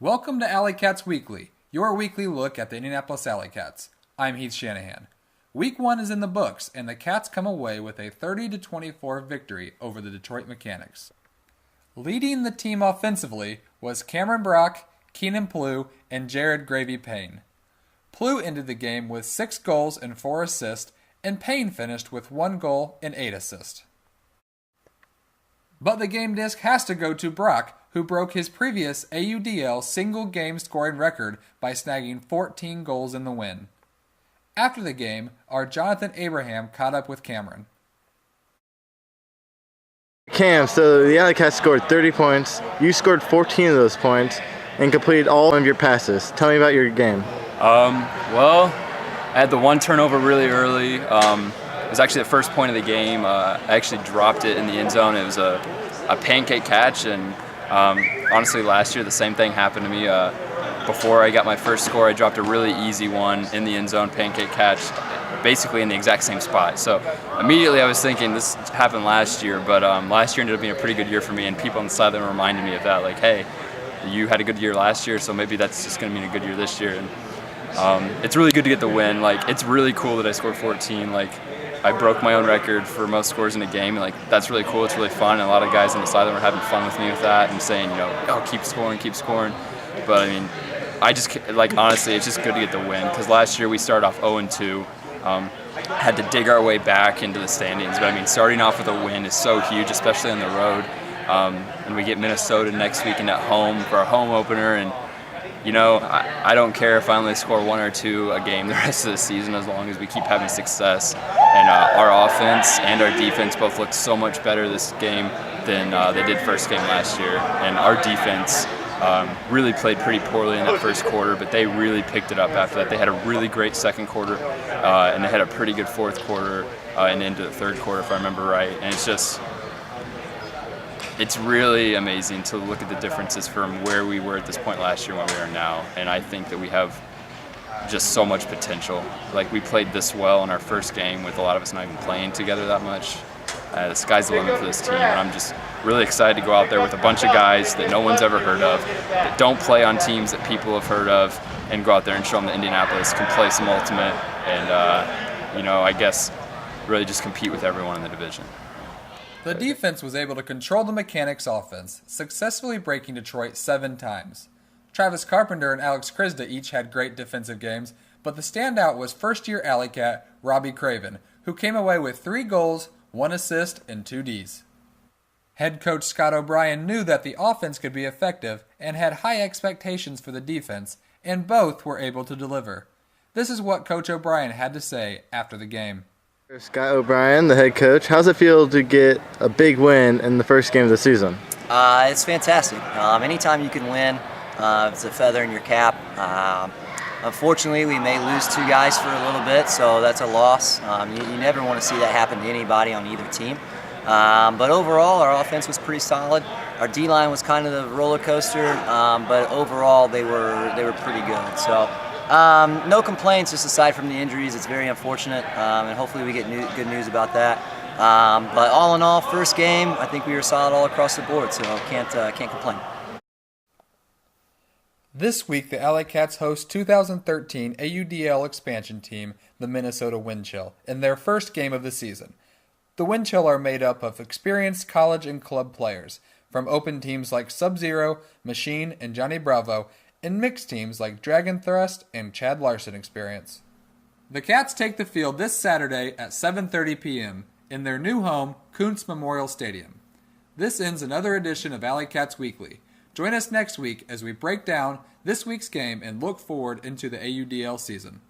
Welcome to AlleyCats Weekly, your weekly look at the Indianapolis AlleyCats. I'm Heath Shanahan. Week 1 is in the books, and the Cats come away with a 30-24 victory over the Detroit Mechanics. Leading the team offensively was Cameron Brock, Keenan Plew, and Jared Gravy Payne. Plew ended the game with 6 goals and 4 assists, and Payne finished with 1 goal and 8 assists. But the game disc has to go to Brock, who broke his previous AUDL single-game scoring record by snagging 14 goals in the win. After the game, our Jonathan Abraham caught up with Cameron. Cam, so the AlleyCats scored 30 points. You scored 14 of those points and completed all of your passes. Tell me about your game. Well, I had the one turnover really early. It was actually the first point of the game. I actually dropped it in the end zone. It was a pancake catch, and honestly, last year the same thing happened to me. Before I got my first score, I dropped a really easy one in the end zone, pancake catch, basically in the exact same spot. So immediately I was thinking this happened last year, but last year ended up being a pretty good year for me, and people on the sideline reminded me of that, like, hey, you had a good year last year, so maybe that's just going to mean a good year this year. And it's really good to get the win. Like, it's really cool that I scored 14. Like, I broke my own record for most scores in a game, and like that's really cool. It's really fun, and a lot of guys on the sideline were having fun with me with that and saying, oh, keep scoring, keep scoring. But I mean, I just like honestly, it's just good to get the win because last year we started off 0-2, had to dig our way back into the standings. But I mean, starting off with a win is so huge, especially on the road. And we get Minnesota next weekend at home for our home opener, and I don't care if I only score 1 or 2 a game the rest of the season as long as we keep having success. And our offense and our defense both looked so much better this game than they did first game last year. And our defense really played pretty poorly in that first quarter, but they really picked it up after that. They had a really great second quarter, and they had a pretty good fourth quarter and into the third quarter, if I remember right. And it's really amazing to look at the differences from where we were at this point last year and where we are now. And I think that we have just so much potential. Like, we played this well in our first game with a lot of us not even playing together that much. The sky's the limit for this team, and I'm just really excited to go out there with a bunch of guys that no one's ever heard of, that don't play on teams that people have heard of, and go out there and show them that Indianapolis can play some ultimate and, I guess really just compete with everyone in the division. The defense was able to control the Mechanics' offense, successfully breaking Detroit 7 times. Travis Carpenter and Alex Krizda each had great defensive games, but the standout was first-year AlleyCat Robbie Craven, who came away with 3 goals, 1 assist, and 2 Ds. Head coach Scott O'Brien knew that the offense could be effective and had high expectations for the defense, and both were able to deliver. This is what Coach O'Brien had to say after the game. Scott O'Brien, the head coach, how's it feel to get a big win in the first game of the season? It's fantastic. Anytime you can win, it's a feather in your cap. Unfortunately, we may lose 2 guys for a little bit, so that's a loss. You never want to see that happen to anybody on either team. But overall, our offense was pretty solid. Our D-line was kind of the roller coaster, but overall they were pretty good. So no complaints, just aside from the injuries. It's very unfortunate, and hopefully we get good news about that. But all in all, first game, I think we were solid all across the board, so can't complain. This week, the AlleyCats host 2013 AUDL expansion team, the Minnesota Windchill, in their first game of the season. The Windchill are made up of experienced college and club players, from open teams like Sub-Zero, Machine, and Johnny Bravo, and mixed teams like Dragon Thrust and Chad Larson experience. The Cats take the field this Saturday at 7:30 p.m. in their new home, Kuntz Memorial Stadium. This ends another edition of AlleyCats Weekly. Join us next week as we break down this week's game and look forward into the AUDL season.